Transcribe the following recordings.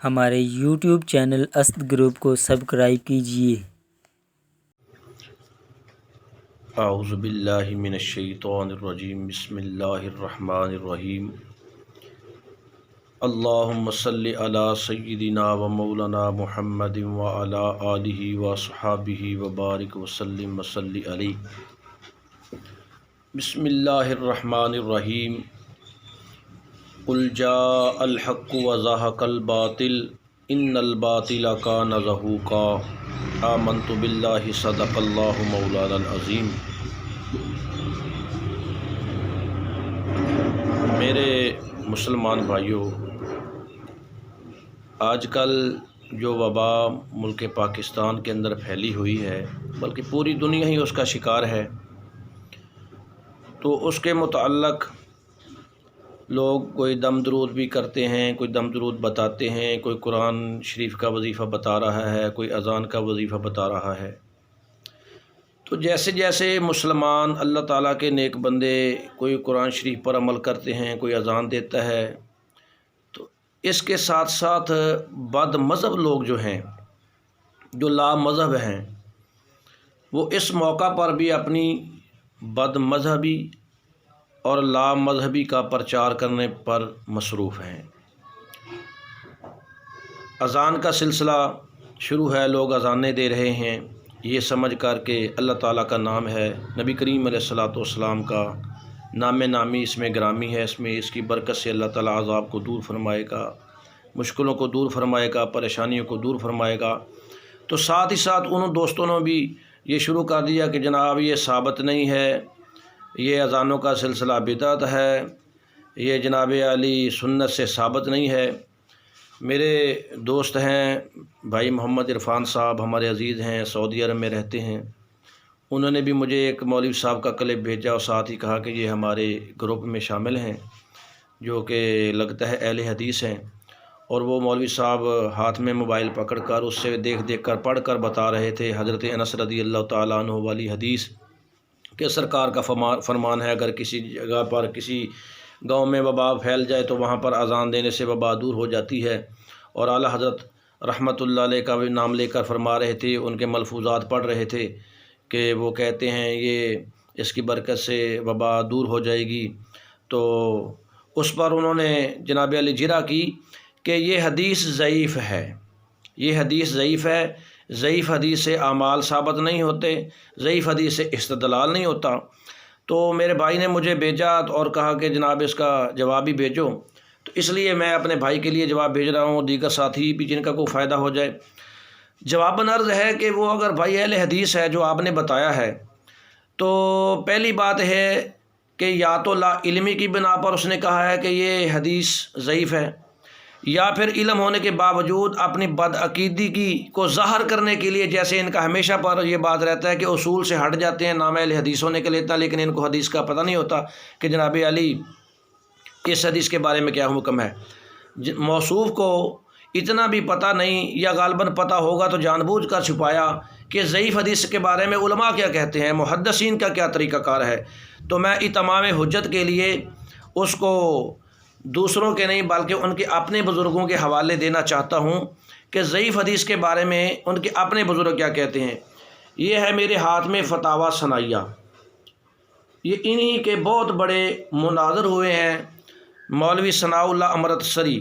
ہمارے YouTube channel Asad group کو subscribe کیجیے۔ اعوذ باللہ من الشیطان الرجیم، بسم اللہ الرحمن الرحیم۔ اللہم صلی علی سیدنا و مولانا محمد وعلی آلہ وصحابہ وبارک وسلم وصلی علیہ۔ بسم اللہ الرحمن الرحیم۔ قل جاء الحق وزهق الباطل ان الباطل کان زہوقا آمنت باللہ صدق اللہ مولانا العظیم۔ میرے مسلمان بھائیوں، آج کل جو وبا ملک پاکستان کے اندر پھیلی ہوئی ہے، بلکہ پوری دنیا ہی اس کا شکار ہے، تو اس کے متعلق لوگ کوئی دم درود بھی کرتے ہیں، کوئی دم درود بتاتے ہیں، کوئی قرآن شریف کا وظیفہ بتا رہا ہے، کوئی اذان کا وظیفہ بتا رہا ہے۔ تو جیسے جیسے مسلمان اللہ تعالیٰ کے نیک بندے کوئی قرآن شریف پر عمل کرتے ہیں، کوئی اذان دیتا ہے، تو اس کے ساتھ ساتھ بد مذہب لوگ جو ہیں، جو لا مذہب ہیں، وہ اس موقع پر بھی اپنی بد مذہبی اور لا مذہبی کا پرچار کرنے پر مصروف ہیں۔ اذان کا سلسلہ شروع ہے، لوگ اذانیں دے رہے ہیں، یہ سمجھ کر کہ اللہ تعالیٰ کا نام ہے، نبی کریم علیہ الصلوۃ والسلام کا نام نامی اس میں گرامی ہے، اس کی برکت سے اللہ تعالیٰ عذاب کو دور فرمائے گا، مشکلوں کو دور فرمائے گا، پریشانیوں کو دور فرمائے گا۔ تو ساتھ ہی ساتھ انہوں دوستوں نے بھی یہ شروع کر دیا کہ جناب یہ ثابت نہیں ہے، یہ اذانوں کا سلسلہ بدعت ہے، یہ جناب علی سنت سے ثابت نہیں ہے۔ میرے دوست ہیں بھائی محمد عرفان صاحب، ہمارے عزیز ہیں، سعودی عرب میں رہتے ہیں، انہوں نے بھی مجھے ایک مولوی صاحب کا کلپ بھیجا اور ساتھ ہی کہا کہ یہ ہمارے گروپ میں شامل ہیں، جو کہ لگتا ہے اہل حدیث ہیں، اور وہ مولوی صاحب ہاتھ میں موبائل پکڑ کر اس سے دیکھ کر پڑھ کر بتا رہے تھے حضرت انس رضی اللہ تعالیٰ عنہ والی حدیث کہ سرکار کا فرمان ہے، اگر کسی جگہ پر کسی گاؤں میں وبا پھیل جائے تو وہاں پر اذان دینے سے وبا دور ہو جاتی ہے، اور اعلیٰ حضرت رحمۃ اللہ علیہ کا بھی نام لے کر فرما رہے تھے، ان کے ملفوظات پڑھ رہے تھے کہ وہ کہتے ہیں یہ اس کی برکت سے وبا دور ہو جائے گی۔ تو اس پر انہوں نے جناب علی جرا کی کہ یہ حدیث ضعیف ہے، یہ حدیث ضعیف ہے، ضعیف حدیث سے اعمال ثابت نہیں ہوتے، ضعیف حدیث سے استدلال نہیں ہوتا۔ تو میرے بھائی نے مجھے بھیجا اور کہا کہ جناب اس کا جواب بھی بھیجو، تو اس لیے میں اپنے بھائی کے لیے جواب بھیج رہا ہوں، دیگر ساتھی بھی جن کا کوئی فائدہ ہو جائے۔ جواباً عرض ہے کہ وہ اگر بھائی اہل حدیث ہے جو آپ نے بتایا ہے، تو پہلی بات ہے کہ یا تو لا علمی کی بنا پر اس نے کہا ہے کہ یہ حدیث ضعیف ہے، یا پھر علم ہونے کے باوجود اپنی بدعقیدگی کو ظاہر کرنے کے لیے، جیسے ان کا ہمیشہ پر یہ بات رہتا ہے کہ اصول سے ہٹ جاتے ہیں، نام اہل حدیث ہونے کے لیتا، لیکن ان کو حدیث کا پتہ نہیں ہوتا کہ جناب علی اس حدیث کے بارے میں کیا حکم ہے۔ موصوف کو اتنا بھی پتہ نہیں، یا غالباً پتہ ہوگا تو جان بوجھ کر چھپایا کہ ضعیف حدیث کے بارے میں علماء کیا کہتے ہیں، محدثین کا کیا طریقہ کار ہے۔ تو میں اتمام حجت کے لیے اس کو دوسروں کے نہیں بلکہ ان کے اپنے بزرگوں کے حوالے دینا چاہتا ہوں کہ ضعیف حدیث کے بارے میں ان کے اپنے بزرگ کیا کہتے ہیں۔ یہ ہے میرے ہاتھ میں فتاویٰ ثنائیہ، یہ انہی کے بہت بڑے مناظر ہوئے ہیں، مولوی ثناء اللہ امرتسری،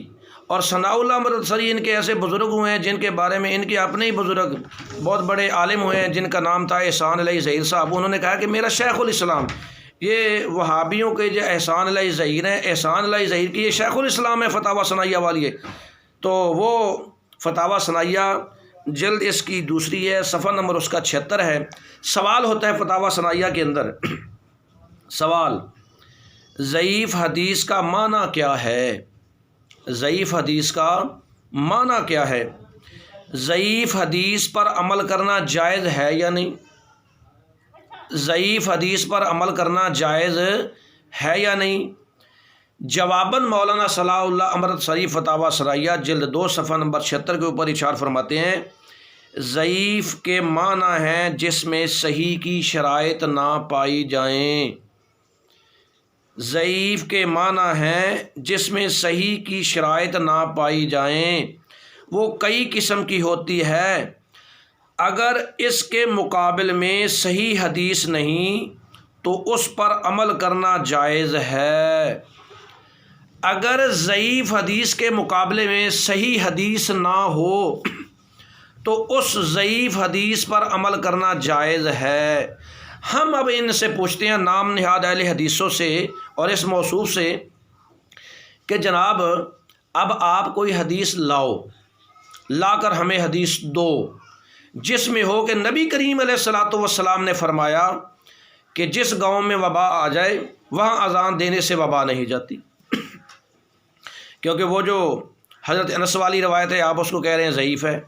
اور ثناء اللہ امرتسری ان کے ایسے بزرگ ہوئے ہیں جن کے بارے میں ان کے اپنے ہی بزرگ بہت بڑے عالم ہوئے ہیں، جن کا نام تھا احسان علیہ ظہیر صاحب۔ انہوں نے کہا کہ میرا شیخ الاسلام، یہ وہابیوں کے جو احسان علیہ ظہیر ہیں، احسان علیہ ظہیر کی یہ شیخ الاسلام ہے، فتاویٰ ثنائیہ والی ہے۔ تو وہ فتاویٰ ثنائیہ جلد اس کی دوسری ہے، صفحہ نمبر اس کا 76 ہے۔ سوال ہوتا ہے فتاویٰ ثنائیہ کے اندر، سوال ضعیف حدیث کا معنی کیا ہے؟ ضعیف حدیث کا معنی کیا ہے؟ ضعیف حدیث پر عمل کرنا جائز ہے یا نہیں؟ ضعیف حدیث پر عمل کرنا جائز ہے یا نہیں؟ جواباً مولانا صلاح اللہ امرتسری فتاویٰ ثنائیہ جلد 2 صفحہ نمبر 76 کے اوپر ارشاد فرماتے ہیں، ضعیف کے معنی ہیں جس میں صحیح کی شرائط نہ پائی جائیں۔ ضعیف کے معنی ہیں جس میں صحیح کی شرائط نہ پائی جائیں، وہ کئی قسم کی ہوتی ہے، اگر اس کے مقابل میں صحیح حدیث نہیں تو اس پر عمل کرنا جائز ہے۔ اگر ضعیف حدیث کے مقابلے میں صحیح حدیث نہ ہو تو اس ضعیف حدیث پر عمل کرنا جائز ہے۔ ہم اب ان سے پوچھتے ہیں، نام نہاد اہل حدیثوں سے اور اس موصوف سے، کہ جناب اب آپ کوئی حدیث لا کر ہمیں حدیث دو جس میں ہو کہ نبی کریم علیہ الصلاۃ والسلام نے فرمایا کہ جس گاؤں میں وبا آ جائے وہاں اذان دینے سے وبا نہیں جاتی، کیونکہ وہ جو حضرت انس والی روایت ہے آپ اس کو کہہ رہے ہیں ضعیف ہے،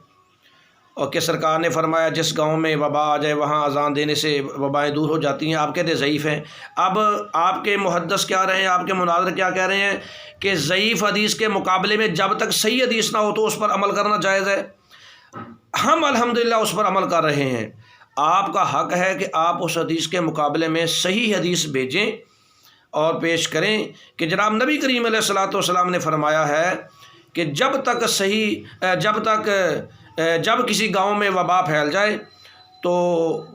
اور کہ سرکار نے فرمایا جس گاؤں میں وبا آ جائے وہاں اذان دینے سے وبائیں دور ہو جاتی ہیں، آپ کہتے ہیں ضعیف ہیں۔ اب آپ کے محدث کیا رہے ہیں، آپ کے مناظر کیا کہہ رہے ہیں کہ ضعیف حدیث کے مقابلے میں جب تک صحیح حدیث نہ ہو تو اس پر عمل کرنا جائز ہے۔ ہم الحمدللہ اس پر عمل کر رہے ہیں۔ آپ کا حق ہے کہ آپ اس حدیث کے مقابلے میں صحیح حدیث بھیجیں اور پیش کریں کہ جناب نبی کریم علیہ الصلاۃ والسلام نے فرمایا ہے کہ جب کسی گاؤں میں وبا پھیل جائے تو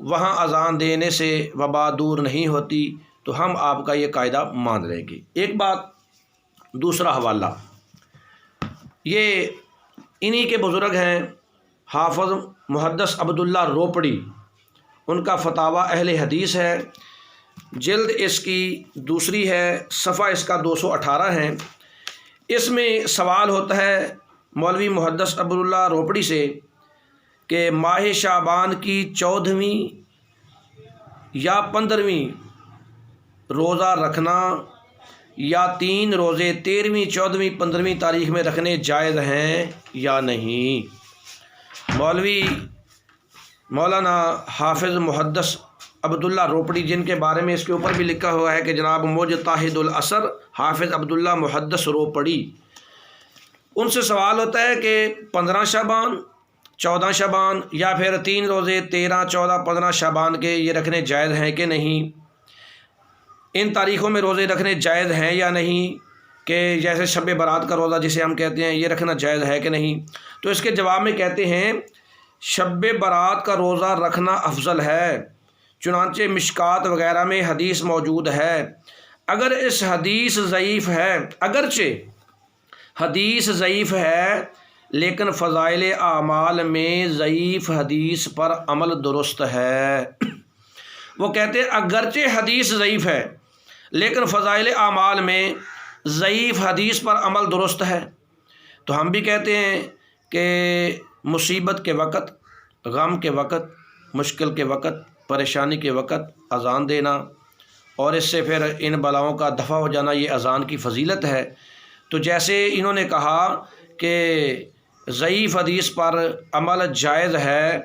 وہاں اذان دینے سے وبا دور نہیں ہوتی، تو ہم آپ کا یہ قاعدہ مان لیں گے۔ ایک بات، دوسرا حوالہ، یہ انہی کے بزرگ ہیں حافظ محدث عبداللہ روپڑی، ان کا فتاویٰ اہل حدیث ہے، جلد اس کی دوسری ہے، صفحہ اس کا 218 ہے۔ اس میں سوال ہوتا ہے مولوی محدث عبداللہ روپڑی سے کہ ماہ شعبان کی 14ویں یا 15ویں روزہ رکھنا یا 3 روزے 13ویں 14ویں 15ویں تاریخ میں رکھنے جائز ہیں یا نہیں۔ مولانا حافظ محدث عبداللہ روپڑی، جن کے بارے میں اس کے اوپر بھی لکھا ہوا ہے کہ جناب مجتہد الاثر حافظ عبداللہ محدث روپڑی، ان سے سوال ہوتا ہے کہ 15 شعبان 14 شعبان یا پھر 3 روزے 13 14 15 شعبان کے یہ رکھنے جائز ہیں کہ نہیں، ان تاریخوں میں روزے رکھنے جائز ہیں یا نہیں، کہ جیسے شب برات کا روزہ جسے ہم کہتے ہیں یہ رکھنا جائز ہے کہ نہیں۔ تو اس کے جواب میں کہتے ہیں شب برات کا روزہ رکھنا افضل ہے، چنانچہ مشکات وغیرہ میں حدیث موجود ہے۔ اگر اس حدیث ضعیف ہے، اگرچہ حدیث ضعیف ہے لیکن فضائل اعمال میں ضعیف حدیث پر عمل درست ہے۔ وہ کہتے ہیں اگرچہ حدیث ضعیف ہے لیکن فضائل اعمال میں ضعیف حدیث پر عمل درست ہے۔ تو ہم بھی کہتے ہیں کہ مصیبت کے وقت، غم کے وقت، مشکل کے وقت، پریشانی کے وقت اذان دینا اور اس سے پھر ان بلاؤں کا دفع ہو جانا، یہ اذان کی فضیلت ہے۔ تو جیسے انہوں نے کہا کہ ضعیف حدیث پر عمل جائز ہے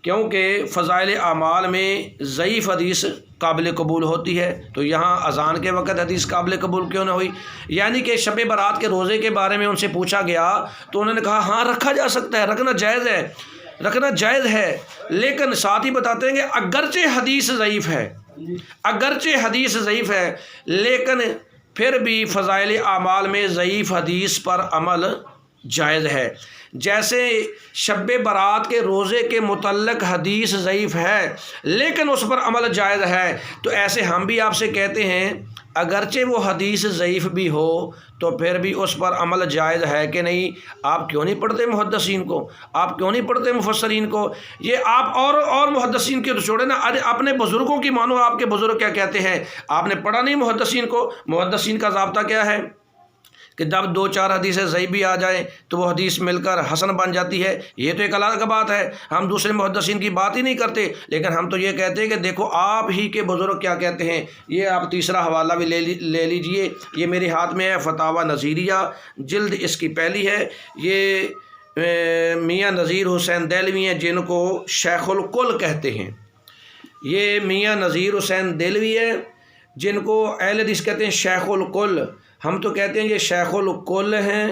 کیونکہ فضائل اعمال میں ضعیف حدیث قابل قبول ہوتی ہے، تو یہاں اذان کے وقت حدیث قابل قبول کیوں نہ ہوئی؟ یعنی کہ شب برات کے روزے کے بارے میں ان سے پوچھا گیا تو انہوں نے کہا ہاں رکھا جا سکتا ہے، رکھنا جائز ہے، لیکن ساتھ ہی بتاتے ہیں کہ اگرچہ حدیث ضعیف ہے لیکن پھر بھی فضائل اعمال میں ضعیف حدیث پر عمل جائز ہے۔ جیسے شب برات کے روزے کے متعلق حدیث ضعیف ہے لیکن اس پر عمل جائز ہے، تو ایسے ہم بھی آپ سے کہتے ہیں اگرچہ وہ حدیث ضعیف بھی ہو تو پھر بھی اس پر عمل جائز ہے کہ نہیں۔ آپ کیوں نہیں پڑھتے محدثین کو، آپ کیوں نہیں پڑھتے مفسرین کو؟ یہ آپ اور محدثین کے چھوڑے نا، اپنے بزرگوں کی مانو۔ آپ کے بزرگ کیا کہتے ہیں؟ آپ نے پڑھا نہیں محدثین کو؟ محدثین کا ضابطہ کیا ہے کہ جب 2-4 حدیثیں ضعیف بھی آ جائیں تو وہ حدیث مل کر حسن بن جاتی ہے۔ یہ تو ایک الگ بات ہے، ہم دوسرے محدثین کی بات ہی نہیں کرتے، لیکن ہم تو یہ کہتے ہیں کہ دیکھو آپ ہی کے بزرگ کیا کہتے ہیں۔ یہ آپ تیسرا حوالہ بھی لے لیجئے، یہ میرے ہاتھ میں ہے، فتاویٰ نظیریہ، جلد اس کی پہلی ہے۔ یہ میاں نذیر حسین دہلوی ہیں جن کو شیخ الکل کہتے ہیں۔ یہ میاں نذیر حسین دہلوی ہے جن کو اہل حدیث کہتے ہیں شیخ الکل۔ ہم تو کہتے ہیں یہ شیخ الکل ہیں،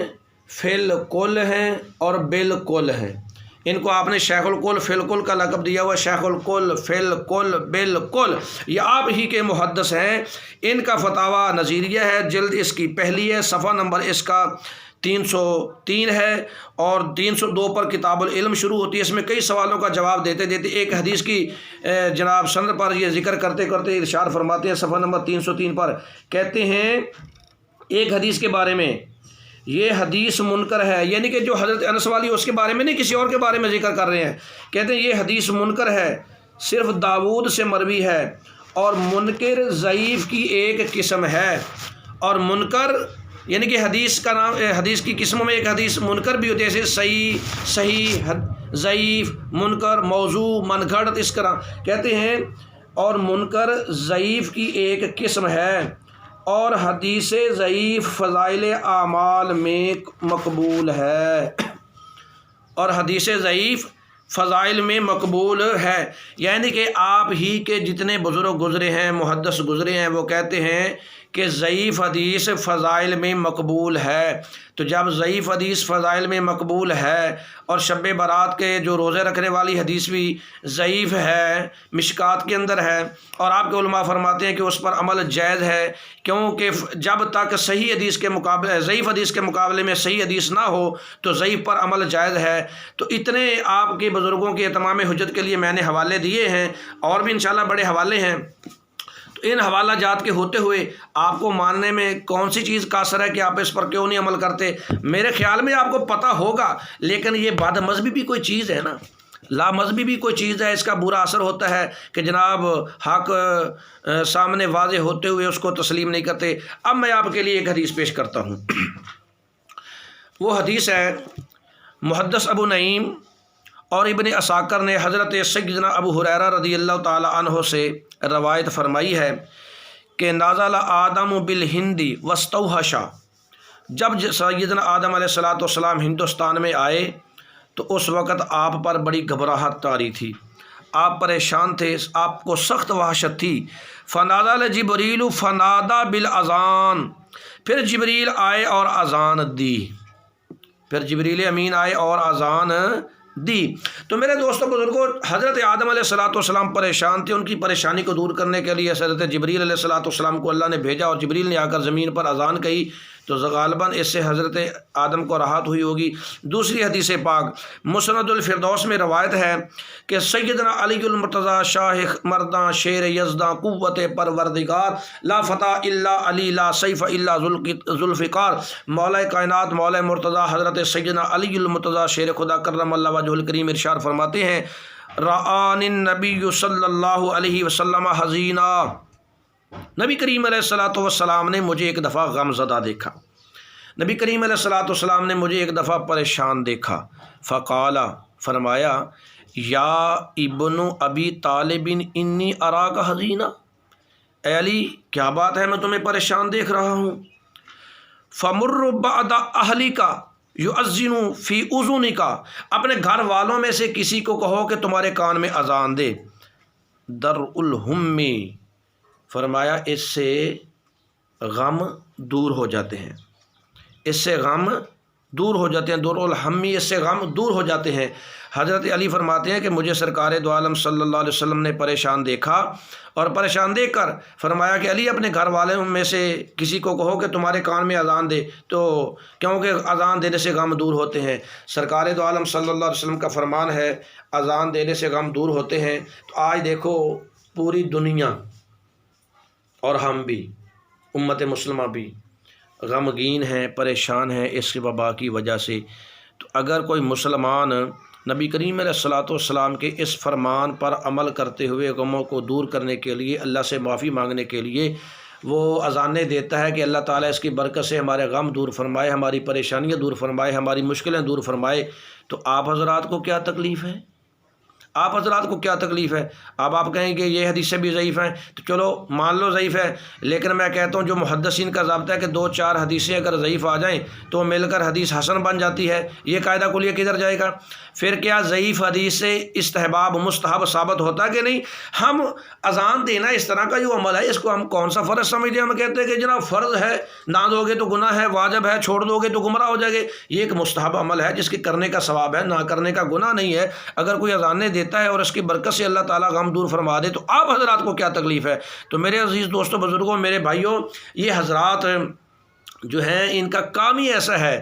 فی الکل ہیں اور بالکل ہیں۔ ان کو آپ نے شیخ الکل فی الکل کا لقب دیا ہوا، شیخ الکل فی الکل بالکل، یہ آپ ہی کے محدث ہیں۔ ان کا فتاویٰ نظیریہ ہے، جلد اس کی پہلی ہے، صفحہ نمبر اس کا 303 ہے، اور 302 پر کتاب العلم شروع ہوتی ہے۔ اس میں کئی سوالوں کا جواب دیتے دیتے ایک حدیث کی جناب سند پر یہ ذکر کرتے کرتے ارشاد فرماتے ہیں صفحہ نمبر 303 پر، کہتے ہیں ایک حدیث کے بارے میں، یہ حدیث منکر ہے، یعنی کہ جو حضرت انس والی اس کے بارے میں نہیں، کسی اور کے بارے میں ذکر کر رہے ہیں، کہتے ہیں یہ حدیث منکر ہے، صرف داود سے مروی ہے، اور منکر ضعیف کی ایک قسم ہے۔ اور منکر یعنی کہ حدیث کا نام، حدیث کی قسموں میں ایک حدیث منکر بھی ہوتی ہے، جیسے صحیح، ضعیف، منکر، موضوع، من گھڑت، اس طرح کہتے ہیں۔ اور منکر ضعیف کی ایک قسم ہے، اور حدیث ضعیف فضائل اعمال میں مقبول ہے، اور حدیث ضعیف فضائل میں مقبول ہے، یعنی کہ آپ ہی کے جتنے بزرگ گزرے ہیں، محدث گزرے ہیں، وہ کہتے ہیں کہ ضعیف حدیث فضائل میں مقبول ہے۔ تو جب ضعیف حدیث فضائل میں مقبول ہے، اور شب برات کے جو روزے رکھنے والی حدیث بھی ضعیف ہے، مشکات کے اندر ہے، اور آپ کے علماء فرماتے ہیں کہ اس پر عمل جائز ہے، کیونکہ جب تک صحیح حدیث کے مقابلے، ضعیف حدیث کے مقابلے میں صحیح حدیث نہ ہو تو ضعیف پر عمل جائز ہے۔ تو اتنے آپ کے بزرگوں کے اتمام حجت کے لیے میں نے حوالے دیے ہیں، اور بھی انشاءاللہ بڑے حوالے ہیں۔ تو ان حوالہ جات کے ہوتے ہوئے آپ کو ماننے میں کون سی چیز قاصر ہے کہ آپ اس پر کیوں نہیں عمل کرتے؟ میرے خیال میں آپ کو پتہ ہوگا، لیکن یہ بد مذہبی بھی کوئی چیز ہے نا، لا مذہبی بھی کوئی چیز ہے، اس کا برا اثر ہوتا ہے کہ جناب حق سامنے واضح ہوتے ہوئے اس کو تسلیم نہیں کرتے۔ اب میں آپ کے لیے ایک حدیث پیش کرتا ہوں۔ وہ حدیث ہے، محدث ابو نعیم اور ابن عساکر نے حضرت سیدنا ابو ہریرہ رضی اللہ تعالی عنہ سے روایت فرمائی ہے کہ نازل آدم بالہند واستوحش، جب سیدنا آدم علیہ السلام ہندوستان میں آئے تو اس وقت آپ پر بڑی گھبراہٹ طاری تھی، آپ پریشان تھے، آپ کو سخت وحشت تھی۔ فنازل جبریل فنادا بالاذان، پھر جبریل آئے اور اذان دی، پھر جبریل امین آئے اور اذان دی۔ تو میرے دوستوں بزرگوں، حضرت آدم علیہ السلام پریشان تھے، ان کی پریشانی کو دور کرنے کے لیے حضرت جبریل علیہ السلام کو اللہ نے بھیجا، اور جبریل نے آ کر زمین پر اذان کہی، تو غالباً اس سے حضرت آدم کو راحت ہوئی ہوگی۔ دوسری حدیث پاک مسند الفردوس میں روایت ہے کہ سیدنا علی المرتضیٰ شاہ مرداں شیر یزداں قوت پروردگار، لا فتح الا علی لا سیف الا ذوالفقار، مولا کائنات مولا مرتضیٰ حضرت سیدنا علی المرتضیٰ شیر خدا کرم اللہ وجہہ الکریم ارشاد فرماتے ہیں، رآن النبی صلی اللہ علیہ وسلم حزینا، نبی کریم علیہ السلام نے مجھے ایک دفعہ غم زدہ دیکھا، نبی کریم علیہ السلام نے مجھے ایک دفعہ پریشان دیکھا۔ فقال، فرمایا، یا ابن ابی طالب انی اراک حزینا، اے علی کیا بات ہے، میں تمہیں پریشان دیکھ رہا ہوں۔ فمر بعد اہلک یؤذن فی اذنک، اپنے گھر والوں میں سے کسی کو کہو کہ تمہارے کان میں اذان دے۔ در الہم، فرمایا اس سے غم دور ہو جاتے ہیں، اس سے غم دور ہو جاتے ہیں، دور الہمی، اس سے غم دور ہو جاتے ہیں۔ حضرت علی فرماتے ہیں کہ مجھے سرکار دو عالم صلی اللہ علیہ وسلم نے پریشان دیکھا، اور پریشان دیکھ کر فرمایا کہ علی اپنے گھر والوں میں سے کسی کو کہو کہ تمہارے کان میں اذان دے، تو کیونکہ اذان دینے سے غم دور ہوتے ہیں۔ سرکار دو عالم صلی اللہ علیہ وسلم کا فرمان ہے اذان دینے سے غم دور ہوتے ہیں۔ تو آج دیکھو پوری دنیا اور ہم بھی، امت مسلمہ بھی غمگین ہیں، پریشان ہیں اس وبا کی وجہ سے۔ تو اگر کوئی مسلمان نبی کریم علیہ السلام کے اس فرمان پر عمل کرتے ہوئے غموں کو دور کرنے کے لیے، اللہ سے معافی مانگنے کے لیے وہ اذانیں دیتا ہے کہ اللہ تعالیٰ اس کی برکت سے ہمارے غم دور فرمائے، ہماری پریشانیاں دور فرمائے، ہماری مشکلیں دور فرمائے، تو آپ حضرات کو کیا تکلیف ہے؟ آپ حضرات کو کیا تکلیف ہے؟ اب آپ کہیں کہ یہ حدیثیں بھی ضعیف ہیں، تو چلو مان لو ضعیف ہے، لیکن میں کہتا ہوں جو محدثین کا ضابطہ ہے کہ 2-4 حدیثیں اگر ضعیف آ جائیں تو مل کر حدیث حسن بن جاتی ہے، یہ قاعدہ کلیہ کدھر جائے گا؟ پھر کیا ضعیف حدیث سے استحباب مستحب ثابت ہوتا کہ نہیں؟ ہم اذان دینا اس طرح کا جو عمل ہے، اس کو ہم کون سا فرض سمجھتے ہیں؟ ہم کہتے ہیں کہ جناب فرض ہے، نہ دو گے تو گناہ ہے، واجب ہے، چھوڑ دو گے تو گمراہ ہو جائے گے۔ یہ ایک مستحب عمل ہے جس کے کرنے کا ثواب ہے، نہ کرنے کا گناہ نہیں ہے۔ اگر کوئی اذانیں دیتا ہے اور اس کی برکت سے اللہ تعالیٰ غم دور فرما دے تو آپ حضرات کو کیا تکلیف ہے؟ تو میرے عزیز دوستوں بزرگوں، میرے بھائیوں، یہ حضرات جو ہیں ان کا کام ہی ایسا ہے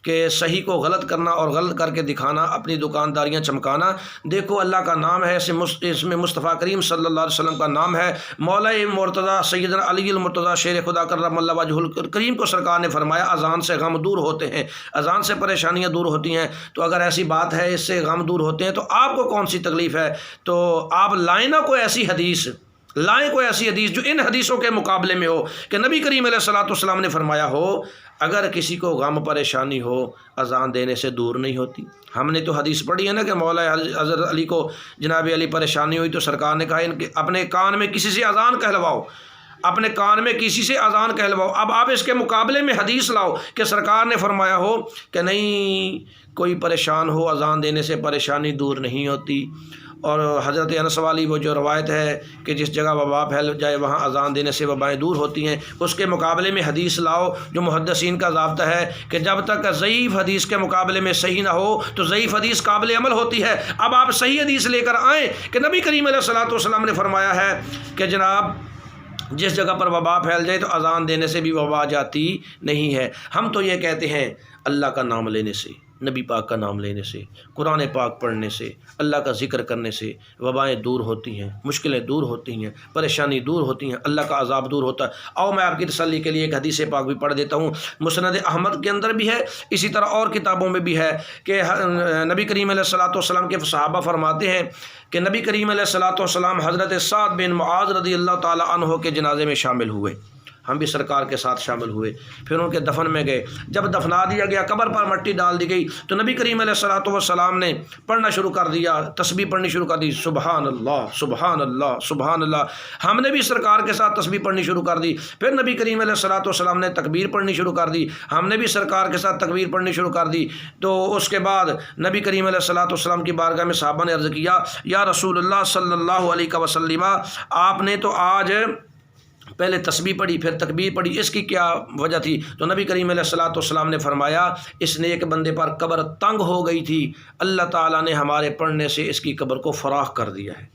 کہ صحیح کو غلط کرنا اور غلط کر کے دکھانا، اپنی دکانداریاں چمکانا۔ دیکھو اللہ کا نام ہے، اس میں مصطفیٰ کریم صلی اللہ علیہ وسلم کا نام ہے۔ مولا مرتضیٰ سیدنا علی المرتضیٰ شیر خدا کرم اللہ وجہ الکریم کو سرکار نے فرمایا اذان سے غم دور ہوتے ہیں، اذان سے پریشانیاں دور ہوتی ہیں۔ تو اگر ایسی بات ہے اس سے غم دور ہوتے ہیں تو آپ کو کون سی تکلیف ہے؟ تو آپ لائیں نہ کوئی ایسی حدیث، لائیں کوئی ایسی حدیث جو ان حدیثوں کے مقابلے میں ہو، کہ نبی کریم علیہ الصلوۃ والسلام نے فرمایا ہو اگر کسی کو غم پریشانی ہو اذان دینے سے دور نہیں ہوتی۔ ہم نے تو حدیث پڑھی ہے نا کہ مولا حضرت علی کو جناب علی پریشانی ہوئی تو سرکار نے کہا ان کے اپنے کان میں کسی سے اذان کہلواؤ، اپنے کان میں کسی سے اذان کہلواؤ۔ اب آپ اس کے مقابلے میں حدیث لاؤ کہ سرکار نے فرمایا ہو کہ نہیں کوئی پریشان ہو اذان دینے سے پریشانی دور نہیں ہوتی۔ اور حضرت انس والی وہ جو روایت ہے کہ جس جگہ وبا پھیل جائے وہاں اذان دینے سے وبائیں دور ہوتی ہیں، اس کے مقابلے میں حدیث لاؤ جو محدثین کا ضابطہ ہے کہ جب تک ضعیف حدیث کے مقابلے میں صحیح نہ ہو تو ضعیف حدیث قابل عمل ہوتی ہے۔ اب آپ صحیح حدیث لے کر آئیں کہ نبی کریم علیہ الصلوۃ والسلام نے فرمایا ہے کہ جناب جس جگہ پر وبا پھیل جائے تو اذان دینے سے بھی وبا جاتی نہیں ہے۔ ہم تو یہ کہتے ہیں اللہ کا نام لینے سے، نبی پاک کا نام لینے سے، قرآن پاک پڑھنے سے، اللہ کا ذکر کرنے سے وبائیں دور ہوتی ہیں، مشکلیں دور ہوتی ہیں، پریشانی دور ہوتی ہیں، اللہ کا عذاب دور ہوتا ہے۔ اور میں آپ کی تسلی کے لیے ایک حدیث پاک بھی پڑھ دیتا ہوں، مسند احمد کے اندر بھی ہے، اسی طرح اور کتابوں میں بھی ہے کہ نبی کریم علیہ الصلوۃ والسلام کے صحابہ فرماتے ہیں کہ نبی کریم علیہ الصلوۃ والسلام حضرت سعد بن معاذ رضی اللہ تعالی عنہ کے جنازے میں شامل ہوئے، ہم بھی سرکار کے ساتھ شامل ہوئے، پھر ان کے دفن میں گئے۔ جب دفنا دیا گیا، قبر پر مٹی ڈال دی گئی تو نبی کریم علیہ الصلوۃ والسلام نے پڑھنا شروع کر دیا، تسبیح پڑھنی شروع کر دی، سبحان اللہ سبحان اللہ سبحان اللہ۔ ہم نے بھی سرکار کے ساتھ تسبیح پڑھنی شروع کر دی، پھر نبی کریم علیہ الصلوۃ والسلام نے تکبیر پڑھنی شروع کر دی، ہم نے بھی سرکار کے ساتھ تکبیر پڑھنی شروع کر دی۔ تو اس کے بعد نبی کریم علیہ الصلوۃ والسلام کی بارگاہ میں صحابہ نے عرض کیا یا رسول اللہ صلی اللہ علیہ وسلم، آپ نے تو آج پہلے تسبیح پڑھی پھر تکبیر پڑھی، اس کی کیا وجہ تھی؟ تو نبی کریم علیہ الصلوۃ والسلام نے فرمایا اس نیک بندے پر قبر تنگ ہو گئی تھی، اللہ تعالیٰ نے ہمارے پڑھنے سے اس کی قبر کو فراخ کر دیا ہے،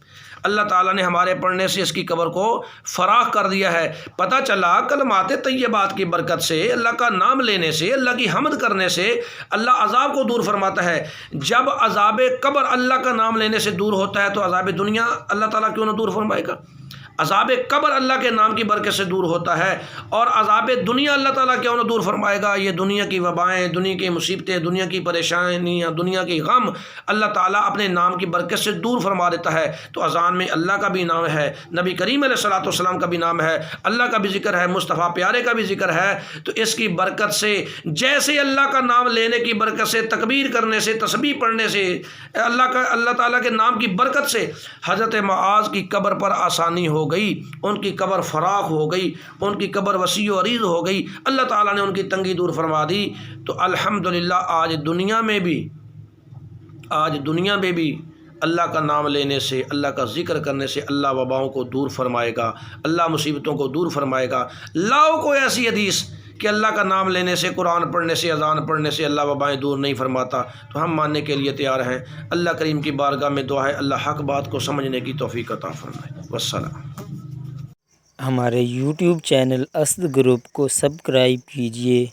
اللہ تعالیٰ نے ہمارے پڑھنے سے اس کی قبر کو فراخ کر دیا ہے۔ پتہ چلا کلمات طیبات کی برکت سے، اللہ کا نام لینے سے، اللہ کی حمد کرنے سے اللہ عذاب کو دور فرماتا ہے۔ جب عذاب قبر اللہ کا نام لینے سے دور ہوتا ہے تو عذاب دنیا اللہ تعالیٰ کیوں نہ دور فرمائے گا؟ عذاب قبر اللہ کے نام کی برکت سے دور ہوتا ہے، اور عذاب دنیا اللہ تعالیٰ کیوں نہ دور فرمائے گا؟ یہ دنیا کی وبائیں، دنیا کی مصیبتیں، دنیا کی پریشانیاں، دنیا کی غم اللہ تعالیٰ اپنے نام کی برکت سے دور فرما دیتا ہے۔ تو اذان میں اللہ کا بھی نام ہے، نبی کریم علیہ الصلوۃ والسلام کا بھی نام ہے، اللہ کا بھی ذکر ہے، مصطفیٰ پیارے کا بھی ذکر ہے۔ تو اس کی برکت سے جیسے اللہ کا نام لینے کی برکت سے، تکبیر کرنے سے، تسبیح پڑھنے سے، اللہ تعالیٰ کے نام کی برکت سے حضرت معاذ کی قبر پر آسانی ہو گئی، ان کی قبر فراخ ہو گئی، ان کی قبر وسیع و عریض ہو گئی، اللہ تعالیٰ نے ان کی تنگی دور فرما دی۔ تو الحمدللہ آج دنیا میں بھی اللہ کا نام لینے سے، اللہ کا ذکر کرنے سے اللہ وباؤں کو دور فرمائے گا، اللہ مصیبتوں کو دور فرمائے گا۔ لاؤ کوئی ایسی حدیث کہ اللہ کا نام لینے سے، قرآن پڑھنے سے، اذان پڑھنے سے اللہ وبائیں دور نہیں فرماتا، تو ہم ماننے کے لیے تیار ہیں۔ اللہ کریم کی بارگاہ میں دعا ہے اللہ حق بات کو سمجھنے کی توفیق عطا فرمائے۔ والسلام۔ ہمارے یوٹیوب چینل اسد گروپ کو سبسکرائب کیجیے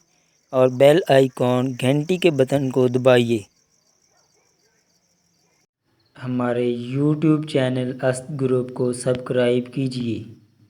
اور بیل آئیکن گھنٹی کے بٹن کو دبائیے۔ ہمارے یوٹیوب چینل اسد گروپ کو سبسکرائب کیجیے۔